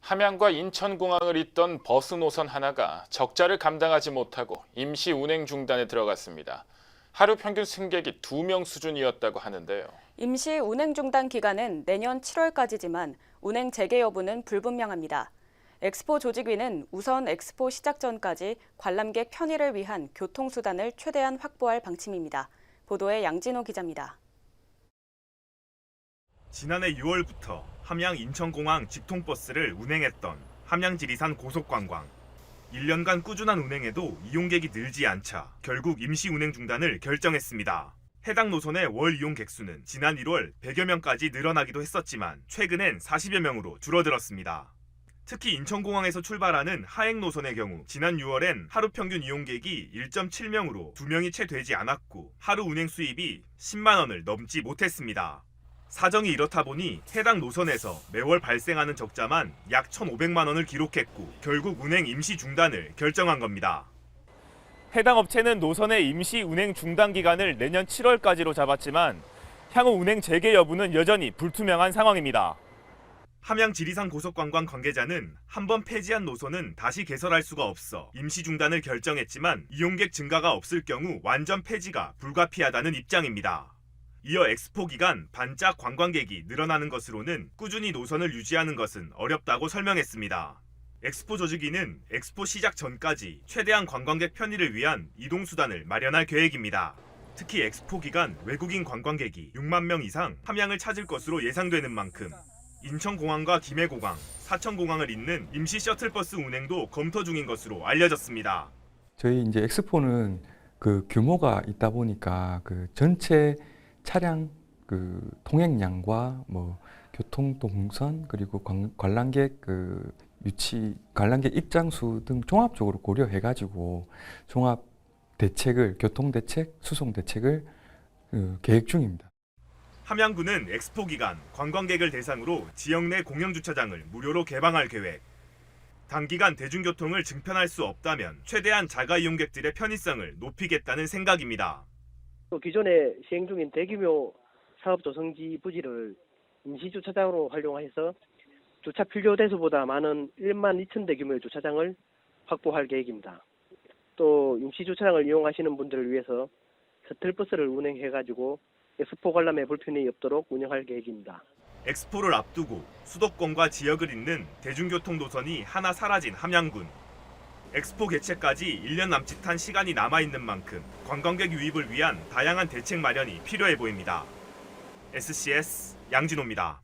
함양과 인천공항을 잇던 버스 노선 하나가 적자를 감당하지 못하고 임시 운행 중단에 들어갔습니다. 하루 평균 승객이 2명 수준이었다고 하는데요. 임시 운행 중단 기간은 내년 7월까지지만 운행 재개 여부는 불분명합니다. 엑스포 조직위는 우선 엑스포 시작 전까지 관람객 편의를 위한 교통수단을 최대한 확보할 방침입니다. 보도에 양진호 기자입니다. 지난해 6월부터 함양 인천공항 직통버스를 운행했던 함양지리산 고속관광. 1년간 꾸준한 운행에도 이용객이 늘지 않자 결국 임시 운행 중단을 결정했습니다. 해당 노선의 월 이용 객수는 지난 1월 100여 명까지 늘어나기도 했었지만 최근엔 40여 명으로 줄어들었습니다. 특히 인천공항에서 출발하는 하행 노선의 경우 지난 6월엔 하루 평균 이용객이 1.7명으로 2명이 채 되지 않았고 하루 운행 수입이 10만 원을 넘지 못했습니다. 사정이 이렇다 보니 해당 노선에서 매월 발생하는 적자만 약 1,500만 원을 기록했고 결국 운행 임시 중단을 결정한 겁니다. 해당 업체는 노선의 임시 운행 중단 기간을 내년 7월까지로 잡았지만 향후 운행 재개 여부는 여전히 불투명한 상황입니다. 함양 지리산 고속관광 관계자는 한번 폐지한 노선은 다시 개설할 수가 없어 임시 중단을 결정했지만 이용객 증가가 없을 경우 완전 폐지가 불가피하다는 입장입니다. 이어 엑스포 기간 반짝 관광객이 늘어나는 것으로는 꾸준히 노선을 유지하는 것은 어렵다고 설명했습니다. 엑스포 조직위는 엑스포 시작 전까지 최대한 관광객 편의를 위한 이동수단을 마련할 계획입니다. 특히 엑스포 기간 외국인 관광객이 6만 명 이상 함양을 찾을 것으로 예상되는 만큼 인천공항과 김해공항, 사천공항을 잇는 임시 셔틀버스 운행도 검토 중인 것으로 알려졌습니다. 저희 이제 엑스포는 규모가 있다 보니까 전체 차량 통행량과 교통 동선 그리고 관람객 유치, 관람객 입장수 등 종합적으로 고려해가지고 종합 대책을 교통 대책, 수송 대책을 계획 중입니다. 함양구는 엑스포 기간 관광객을 대상으로 지역 내 공영 주차장을 무료로 개방할 계획. 단기간 대중교통을 증편할 수 없다면 최대한 자가 이용객들의 편의성을 높이겠다는 생각입니다. 또 기존에 시행 중인 대규모 사업 조성지 부지를 임시 주차장으로 활용해서 주차 필요 대수보다 많은 1만 2천 대 규모의 주차장을 확보할 계획입니다. 또 임시 주차장을 이용하시는 분들을 위해서 셔틀버스를 운행해가지고 엑스포 관람에 불편이 없도록 운영할 계획입니다. 엑스포를 앞두고 수도권과 지역을 잇는 대중교통 노선이 하나 사라진 함양군. 엑스포 개최까지 1년 남짓한 시간이 남아있는 만큼 관광객 유입을 위한 다양한 대책 마련이 필요해 보입니다. SCS 양진호입니다.